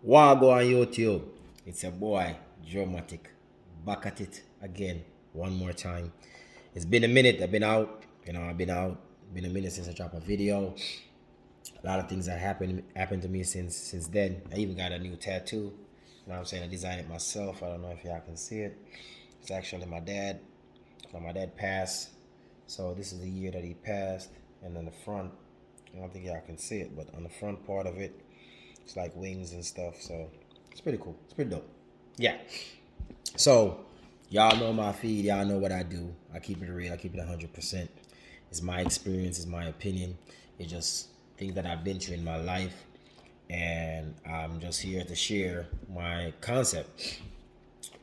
Wago on YouTube. It's your boy, Dramatic. Back at it again, one more time. It's been a minute. I've been out. I've been out. Been a minute since I dropped a video. A lot of things that happened to me since then. I even got a new tattoo. You know what I'm saying? I designed it myself. I don't know if y'all can see it. It's actually my dad. My dad passed. So this is the year that he passed. And then the front, I don't think y'all can see it, but on the front part of it, it's like wings and stuff. So it's pretty cool. It's pretty dope. Yeah. So y'all know my feed. Y'all know what I do. I keep it real. I keep it 100%. It's my experience. It's my opinion. It's just things that I've been through in my life. And I'm just here to share my concept.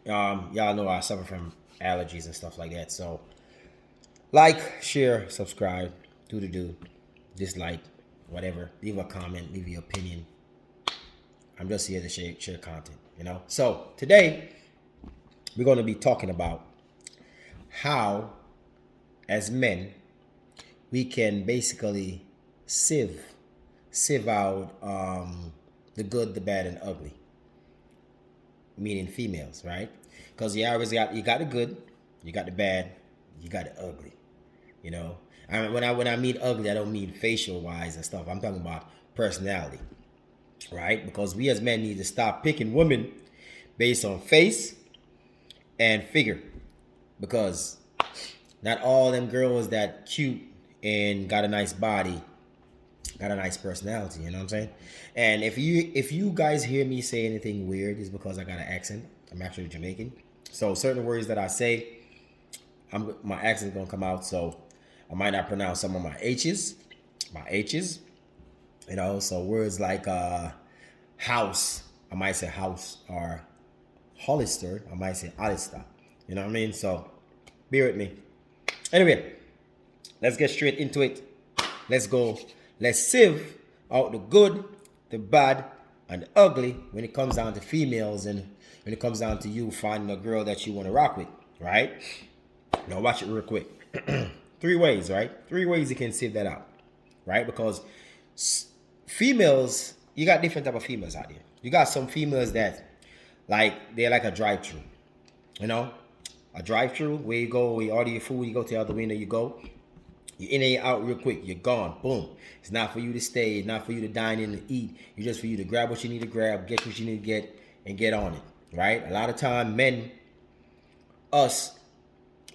Y'all know I suffer from allergies and stuff like that. So like, share, subscribe, do, dislike, whatever. Leave a comment, leave your opinion. I'm just here to share content. So today we're going to be talking about how, as men, we can basically sieve out the good, the bad, and ugly, meaning females, right? Because you got the good, you got the bad, you got the ugly. When I mean ugly, I don't mean facial wise and stuff. I'm talking about personality, right? Because we as men need to stop picking women based on face and figure, because not all them girls that cute and got a nice body got a nice personality. You know what I'm saying? And if you guys hear me say anything weird, it's because I got an accent. I'm actually Jamaican, so certain words that I say, my accent's gonna come out. So I might not pronounce some of my H's. So words like house, I might say house, or Hollister, I might say Alistair. You know what I mean? So bear with me. Anyway, let's get straight into it. Let's go. Let's sieve out the good, the bad, and the ugly when it comes down to females, and when it comes down to you finding a girl that you want to rock with, right? Now watch it real quick. Three ways, right? Three ways you can sieve that out, right? Because females, you got different type of females out there. You got some females that, like, they're like a drive-through, a drive-through where you go, you order your food, you go to the other window, you go, you're in and you're out real quick, you're gone, boom. It's not for you to stay, it's not for you to dine in and eat. It's just for you to grab what you need to grab, get what you need to get, and get on it, right? A lot of time, men, us,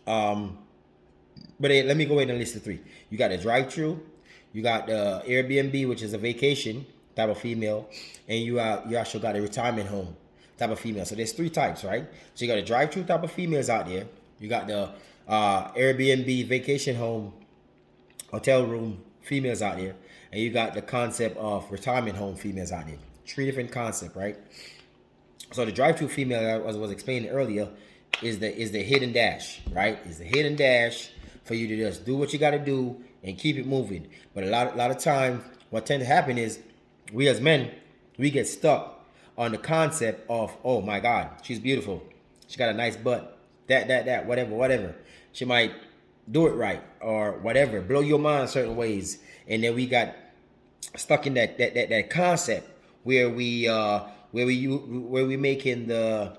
but let me go ahead and list the three. You got the drive-through, you got the Airbnb, which is a vacation type of female, and you also got a retirement home type of female. So there's three types, right? So you got a drive-through type of females out there. You got the Airbnb vacation home, hotel room females out there, and you got the concept of retirement home females out there. Three different concepts, right? So the drive-through female, as I was explaining earlier, is the hidden dash, right? Is the hidden dash for you to just do what you got to do and keep it moving. But a lot of times, what tends to happen is we as men, we get stuck on the concept of, oh my God, she's beautiful, she got a nice butt, that, whatever. She might do it right or whatever, blow your mind certain ways, and then we got stuck in that concept where we making the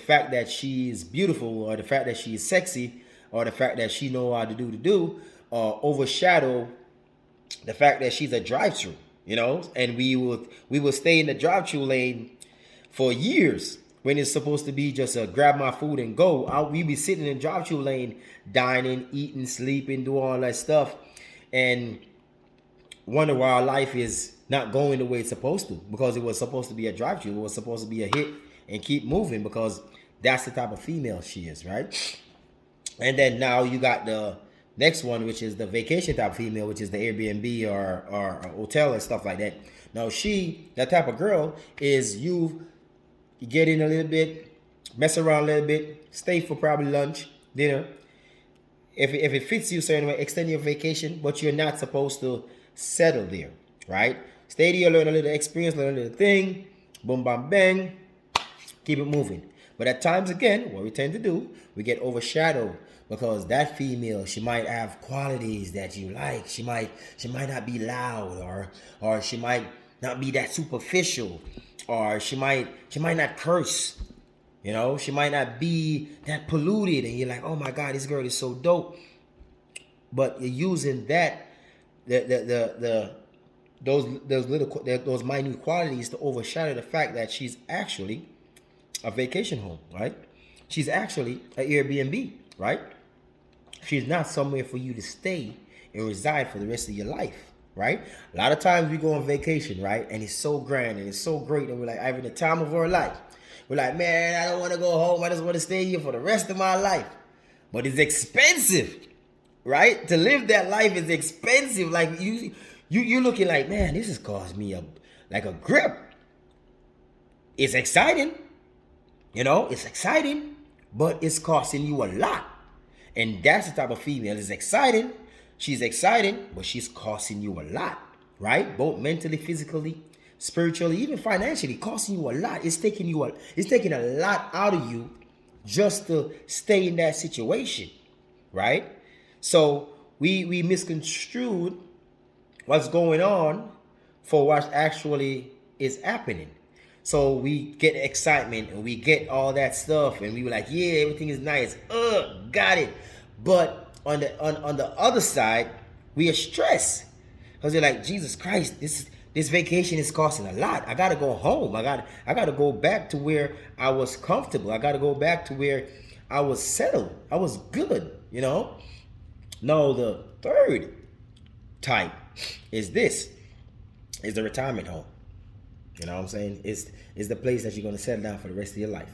fact that she's beautiful, or the fact that she's sexy, or the fact that she know how to do overshadow the fact that she's a drive-through, and we will stay in the drive-through lane for years when it's supposed to be just a grab my food and go. We be sitting in the drive-through lane, dining, eating, sleeping, doing all that stuff, and wonder why our life is not going the way it's supposed to, because it was supposed to be a drive-through. It was supposed to be a hit and keep moving, because that's the type of female she is, right? And then now you got the next one, which is the vacation type female, which is the Airbnb or a hotel and stuff like that. Now that type of girl is you get in a little bit, mess around a little bit, stay for probably lunch, dinner. If it fits you a certain way, extend your vacation, but you're not supposed to settle there, right? Stay there, learn a little experience, learn a little thing, boom, bam, bang, keep it moving. But at times, again, what we tend to do, we get overshadowed, because that female, she might have qualities that you like. She might not be loud, or she might not be that superficial, or she might not curse. You know, she might not be that polluted, and you're like, oh my God, this girl is so dope. But you're using that the those minute qualities to overshadow the fact that she's actually a vacation home, right? She's actually an Airbnb, right? She's not somewhere for you to stay and reside for the rest of your life, right? A lot of times we go on vacation, right? And it's so grand and it's so great, and we're like having the time of our life. We're like, man, I don't want to go home. I just want to stay here for the rest of my life. But it's expensive, right? To live that life is expensive. Like you're looking like, man, this has cost me a grip. It's exciting, you know, it's exciting, but it's costing you a lot. And that's the type of female. It's exciting. She's exciting, but she's costing you a lot, right? Both mentally, physically, spiritually, even financially, costing you a lot. It's taking a lot out of you just to stay in that situation, right? So we misconstrued what's going on for what actually is happening. So we get excitement and we get all that stuff, and we were like, yeah, everything is nice. Got it. But on the other side, we are stressed because you're like, Jesus Christ, this vacation is costing a lot. I gotta go home. I gotta go back to where I was comfortable. I gotta go back to where I was settled. I was good, you know. No, the third type is the retirement home. You know what I'm saying? It's the place that you're going to settle down for the rest of your life.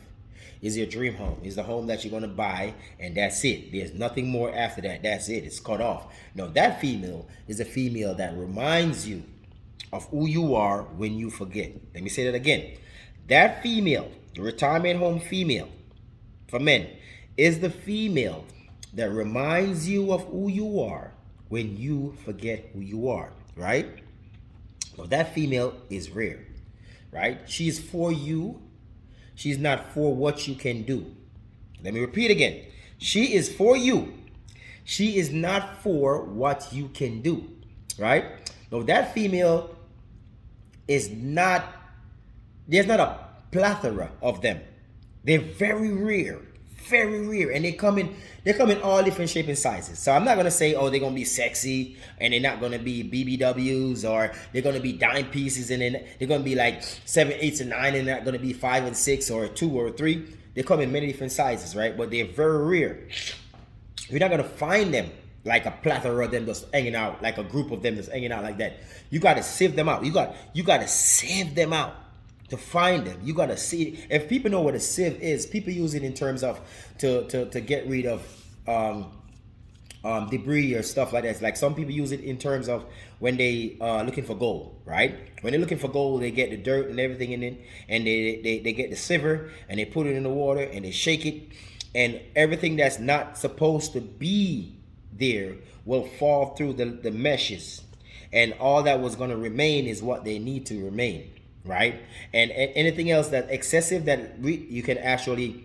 It's your dream home. It's the home that you're going to buy, and that's it. There's nothing more after that. That's it. It's cut off. No, that female is a female that reminds you of who you are when you forget. Let me say that again. That female, the retirement home female, for men, is the female that reminds you of who you are when you forget who you are, right? Well, that female is rare, right? She's for you. She's not for what you can do. Let me repeat again. She is for you. She is not for what you can do, right? Now, that female is not, there's not a plethora of them. They're very rare, and they come in all different shapes and sizes. So I'm not gonna say, oh, they're gonna be sexy and they're not gonna be BBWs, or they're gonna be dime pieces and then they're gonna be like 7, 8, and 9, and not gonna be 5 and 6 or 2 or 3. They come in many different sizes, right? But they're very rare. You're not gonna find them like a plethora of them just hanging out, like a group of them just hanging out like that. You gotta sieve them out. You gotta sieve them out to find them. You gotta see. If people know what a sieve is, people use it in terms of to get rid of debris or stuff like that. It's like some people use it in terms of when they looking for gold, right? When they're looking for gold, they get the dirt and everything in it, and they get the sieve and they put it in the water and they shake it, and everything that's not supposed to be there will fall through the meshes, and all that was going to remain is what they need to remain, right? And anything else that excessive that you can actually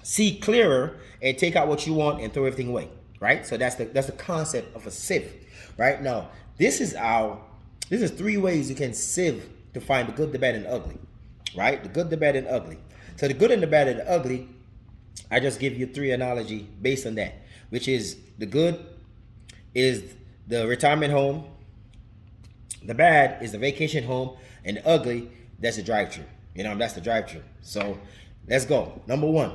see clearer and take out what you want and throw everything away, right? So that's the concept of a sieve, right? Now this is 3 ways you can sieve to find the good, the bad, and the ugly, right? The good, the bad, and the ugly. So the good and the bad and the ugly, I just give you 3 analogy based on that, which is the good is the retirement home, the bad is the vacation home, and the ugly, that's the drive-thru. You know, that's the drive-thru. So let's go. Number 1,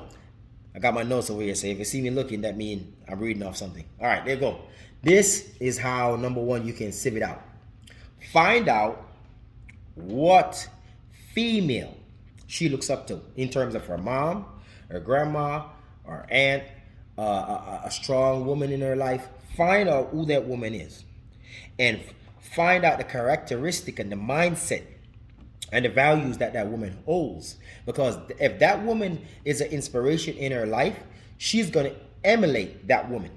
I got my notes over here. So if you see me looking, that means I'm reading off something. All right, there you go. This is how, number 1, you can sieve it out. Find out what female she looks up to in terms of her mom, her grandma, or aunt, a strong woman in her life. Find out who that woman is, and find out the characteristic and the mindset and the values that woman holds. Because if that woman is an inspiration in her life, she's going to emulate that woman,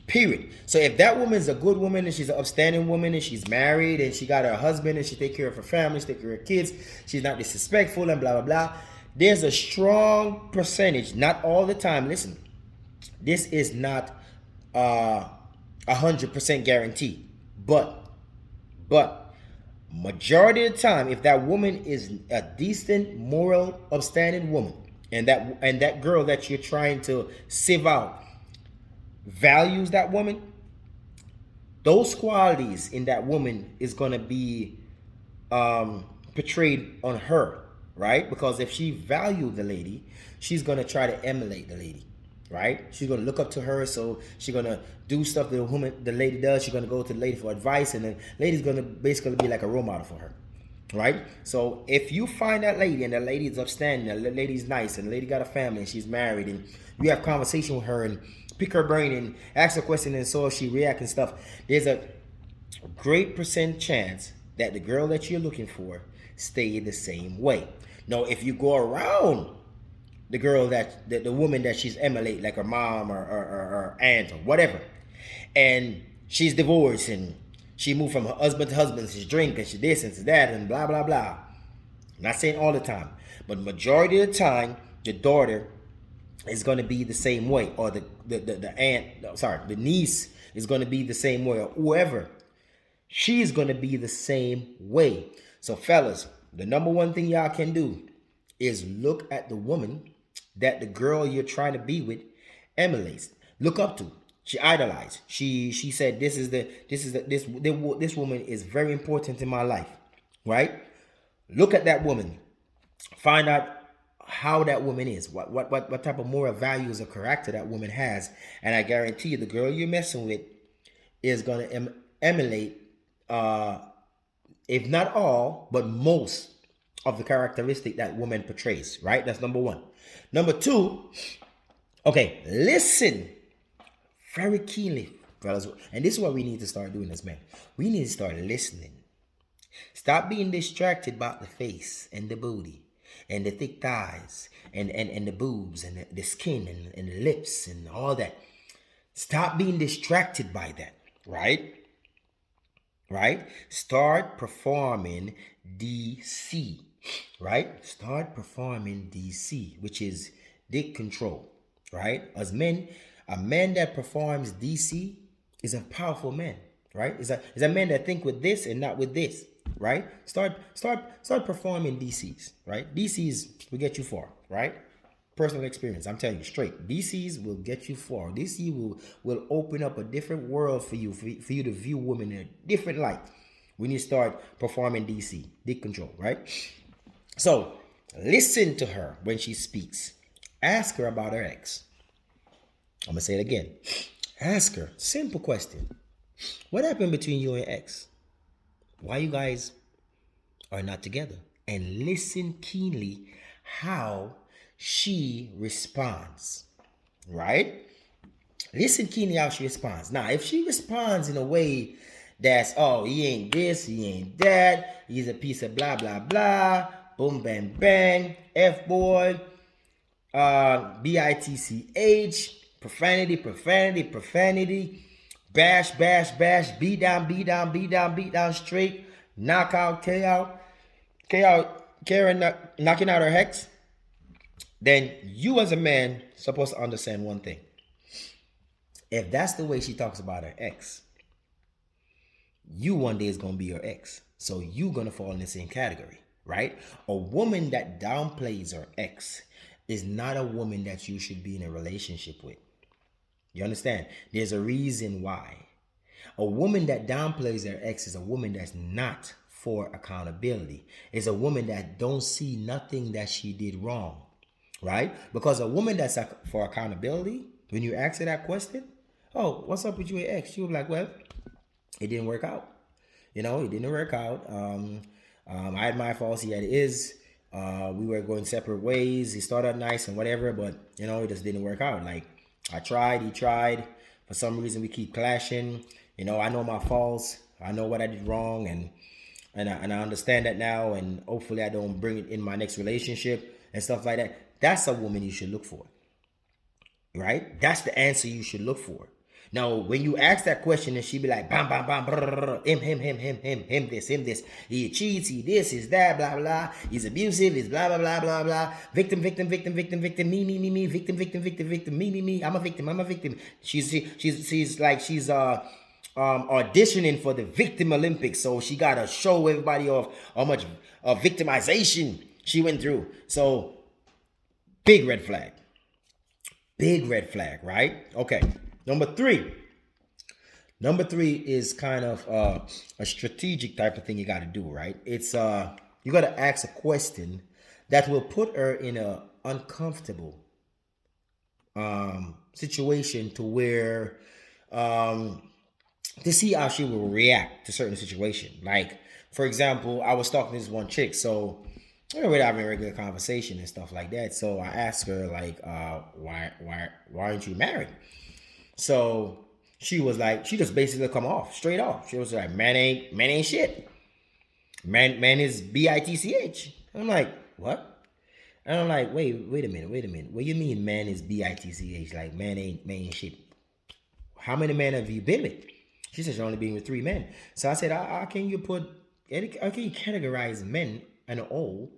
period. So if that woman is a good woman and she's an upstanding woman and she's married and she got her husband and she take care of her family, she take care of her kids, she's not disrespectful and blah blah blah, there's a strong percentage, not all the time, listen, this is not 100% guaranteed, but Majority of the time, if that woman is a decent, moral, upstanding woman, and that girl that you're trying to sieve out values that woman, those qualities in that woman is going to be portrayed on her, right? Because if she valued the lady, she's going to try to emulate the lady, right? She's going to look up to her, so she's going to do stuff that the lady does. She's going to go to the lady for advice, and the lady's going to basically be like a role model for her, right? So if you find that lady, and the lady is upstanding, and the lady's nice, and the lady got a family, and she's married, and you have conversation with her and pick her brain and ask her question, and so she react and stuff, there's a great percent chance that the girl that you're looking for stay the same way. Now, if you go around the girl the woman that she's emulate, like her mom or aunt or whatever, and she's divorced and she moved from her husband to husband, she's drinking, she this and she that and blah blah blah. I'm not saying all the time, but majority of the time, the daughter is going to be the same way, or the aunt, sorry, the niece is going to be the same way, or whoever, she's going to be the same way. So fellas, the number one thing y'all can do is look at the woman that the girl you're trying to be with emulates, look up to, she idolized. She said, this woman is very important in my life, right? Look at that woman, find out how that woman is, what type of moral values or character that woman has, and I guarantee you, the girl you're messing with is gonna emulate, if not all, but most of the characteristic that woman portrays, right? That's number one. Number two, okay, listen very keenly, fellas. And this is what we need to start doing as men. We need to start listening. Stop being distracted about the face and the booty and the thick thighs and the boobs and the skin and the lips and all that. Stop being distracted by that, right? Right? Start performing DC, right? Start performing DC, which is dick control, right? As men, a man that performs DC is a powerful man, right? Is a man that think with this and not with this, right? Start performing DCs, right? DCs will get you far, right? Personal experience, I'm telling you straight, DCs will get you far. DC will open up a different world for you, for you to view women in a different light when you start performing DC, dick control, right? So listen to her when she speaks. Ask her about her ex. I'm gonna say it again. Ask her, simple question. What happened between you and your ex? Why you guys are not together? And listen keenly how she responds, right? Listen keenly how she responds. Now, if she responds in a way that's, oh, he ain't this, he ain't that, he's a piece of blah, blah, blah, boom, bang, bang, F-boy, B-I-T-C-H, profanity, bash, beat down, straight, knockout, Karen knocking out her hex, then you as a man supposed to understand one thing. If that's the way she talks about her ex, you one day is going to be your ex. So you going to fall in the same category, right? A woman that downplays her ex is not a woman that you should be in a relationship with. You understand? There's a reason why. A woman that downplays her ex is a woman that's not for accountability. It's a woman that don't see nothing that she did wrong, right? Because a woman that's for accountability, when you ask her that question, oh, what's up with you and ex? She was like, well, it didn't work out. You know, it didn't work out. I had my faults. He had his. We were going separate ways. He started nice and whatever, but, you know, it just didn't work out. Like, I tried, he tried. For some reason, we keep clashing. You know, I know my faults. I know what I did wrong, and I understand that now, and hopefully I don't bring it in my next relationship and stuff like that. That's a woman you should look for, right? That's the answer you should look for. Now, when you ask that question and she be like, bam, bam, bam, him, this, he cheats, he this, he's that, blah, blah, he's abusive, he's blah, blah, blah, blah, blah, victim, me, victim, me, I'm a victim. She's like, she's auditioning for the Victim Olympics. So she got to show everybody off how much victimization she went through. So big red flag. Big red flag, right? Okay. Number three. Number three is kind of a strategic type of thing you got to do, right? It's you got to ask a question that will put her in a uncomfortable situation to where um, to see how she will react to certain situation. Like, for example, I was talking to this one chick, so we're having a regular conversation and stuff like that. So I asked her like, why aren't you married? So she was like, she just basically come off straight off. She was like, man ain't shit. Man is bitch. I'm like, what? And I'm like, wait a minute. What do you mean man is bitch? Like man ain't shit. How many men have you been with? She said she's only been with 3 men. So I said, how can you categorize men and all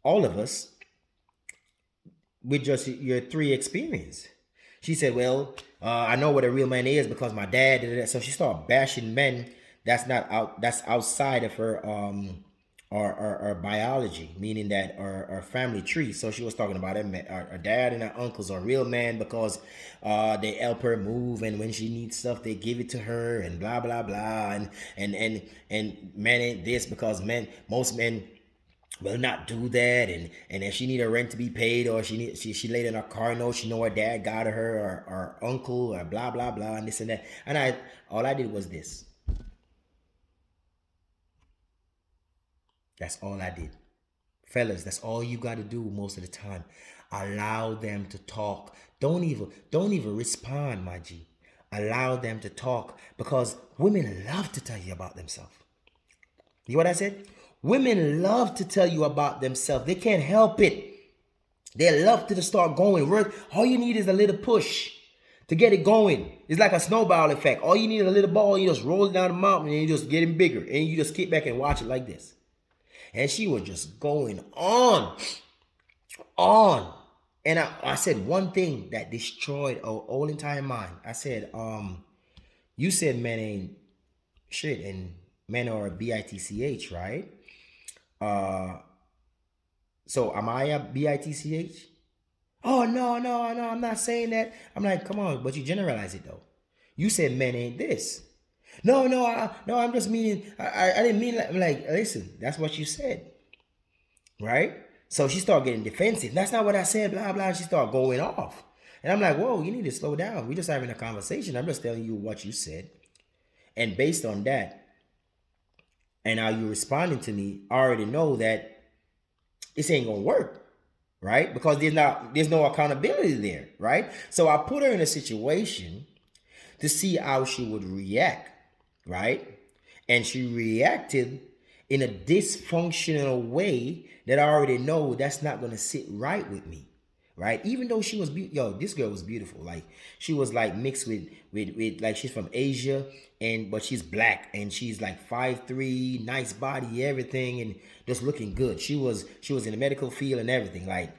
of us with just your 3 experience? She said, well, I know what a real man is because my dad did it. So she started bashing men that's outside of her our biology, meaning that our family tree. So she was talking about our dad and our uncles are real men because they help her move, and when she needs stuff they give it to her, and blah blah blah, and men ain't this because most men will not do that, and if she need a rent to be paid, or she laid in her car note, she know her dad got her, or uncle, or blah blah blah, and this and that. And all I did was this. That's all I did. Fellas, that's all you got to do most of the time. Allow them to talk. Don't even respond, my G. Allow them to talk, because women love to tell you about themselves. You know what I said? Women love to tell you about themselves. They can't help it. They love to just start going. All you need is a little push to get it going. It's like a snowball effect. All you need is a little ball. You just roll it down the mountain and you just getting bigger. And you just kick back and watch it like this. And she was just going on. And I said one thing that destroyed our whole entire mind. I said, you said men ain't shit and men are bitch, right? So am I a bitch? Oh, no, I'm not saying that. I'm like, come on, but you generalize it though. You said men ain't this. No, I'm just meaning, I didn't mean like, listen, that's what you said, right? So she started getting defensive. That's not what I said, blah, blah. She started going off. And I'm like, whoa, you need to slow down. We're just having a conversation. I'm just telling you what you said. And based on that, and how you responding to me, I already know that this ain't gonna work, right? Because there's no accountability there, right? So I put her in a situation to see how she would react, right? And she reacted in a dysfunctional way that I already know that's not gonna sit right with me, right? Even though she was this girl was beautiful. Like she was like mixed with like she's from Asia, but she's black, and she's like 5'3", nice body, everything, and just looking good. She was in the medical field and everything, like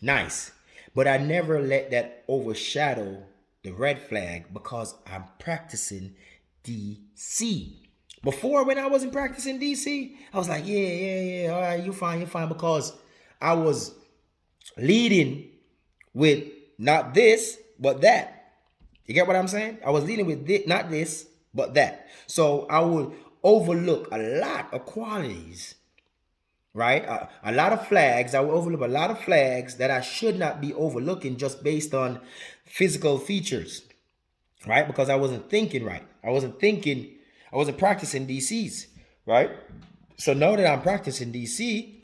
nice. But I never let that overshadow the red flag because I'm practicing DC. Before, when I wasn't practicing DC, I was like, yeah, all right, you're fine, because I was leading with not this, but that. You get what I'm saying? I was leading with this, not this, but that. So I would overlook a lot of qualities, right? A lot of flags. I would overlook a lot of flags that I should not be overlooking just based on physical features, right? Because I wasn't thinking right. I wasn't practicing DCs, right? So now that I'm practicing DC,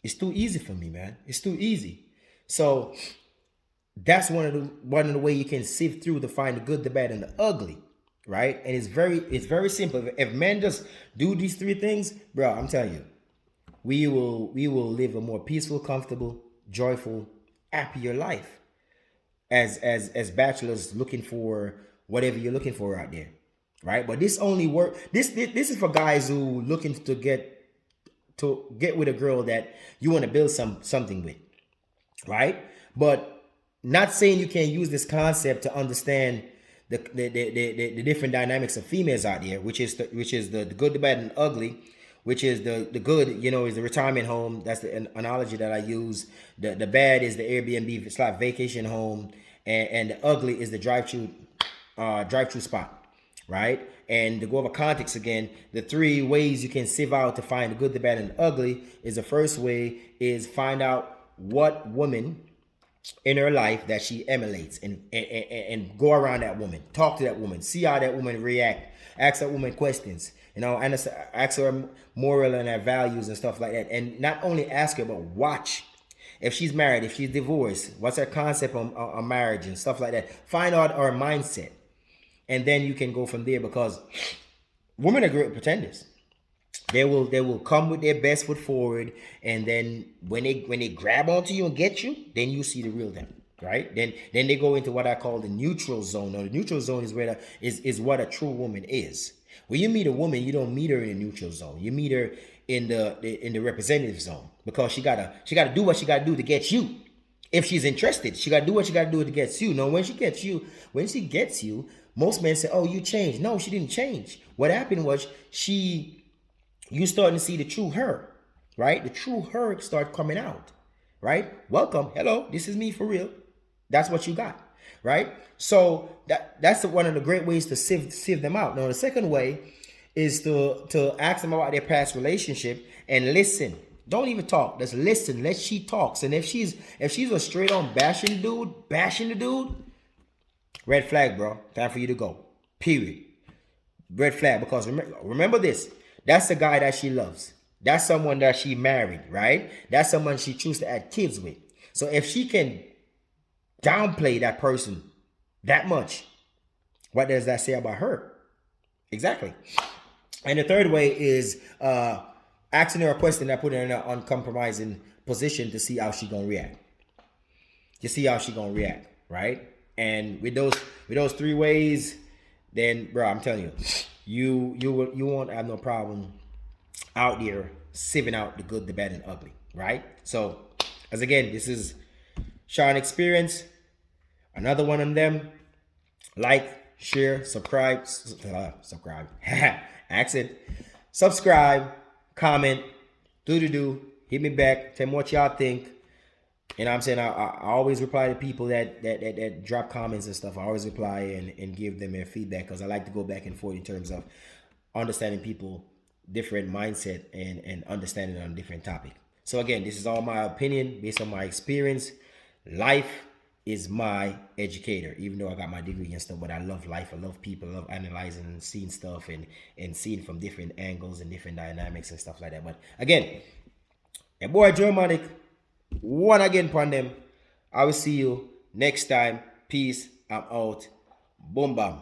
it's too easy for me, man. It's too easy. So that's one of the way you can sift through to find the good, the bad, and the ugly, right? And it's very simple. If men just do these 3 things, bro, I'm telling you, we will live a more peaceful, comfortable, joyful, happier life as bachelors looking for whatever you're looking for out there, right? But this only work. This is for guys who looking to get with a girl that you want to build something with, right? But not saying you can't use this concept to understand the different dynamics of females out there, which is the good, the bad, and ugly. Which is the good, is the retirement home. That's the analogy that I use. The bad is the Airbnb, it's like vacation home, and the ugly is the drive-through spot, right? And to go over context again, the three ways you can sieve out to find the good, the bad, and the ugly is the first way is find out what woman in her life that she emulates, and go around that woman, talk to that woman, see how that woman react, ask that woman questions, and ask her moral and her values and stuff like that. And not only ask her, but watch. If she's married, if she's divorced, what's her concept on marriage and stuff like that. Find out her mindset. And then you can go from there, because women are great pretenders. They will come with their best foot forward, and then when they grab onto you and get you, then you see the real them, right? Then they go into what I call the neutral zone. Now, the neutral zone is where is what a true woman is. When you meet a woman, you don't meet her in the neutral zone. You meet her in the representative zone, because she gotta do what she gotta do to get you. If she's interested, she gotta do what she gotta do to get you. No, when she gets you, most men say, "Oh, you changed." No, she didn't change. What happened was you starting to see the true her, right? The true her start coming out, right? Welcome, hello, this is me for real. That's what you got, right? So that's one of the great ways to sieve them out. Now, the second way is to ask them about their past relationship and listen. Don't even talk. Just listen. Let she talks. And if she's a straight on bashing the dude, red flag, bro. Time for you to go. Period. Red flag. Because remember this. That's the guy that she loves. That's someone that she married, right? That's someone she chooses to have kids with. So if she can downplay that person that much, what does that say about her? Exactly. And the third way is asking her a question that put her in an uncompromising position to see how she gonna react. To see how she gonna react, right? And with those three ways, then, bro, I'm telling you, you won't have no problem out there sieving out the good, the bad, and ugly, right? So, as again, this is Sean Experience. Another one of them. Like, share, subscribe. Accent. Subscribe, comment, do. Hit me back. Tell me what y'all think. And I'm saying I always reply to people that drop comments and stuff. I always reply and give them their feedback, because I like to go back and forth in terms of understanding people different mindset and understanding on a different topic. So again, this is all my opinion based on my experience. Life is my educator, even though I got my degree and stuff, but I love life. I love people. I love analyzing and seeing stuff and seeing from different angles and different dynamics and stuff like that. But again, your boy Germanic, one again upon them. I will see you next time. Peace. I'm out. Boom bam.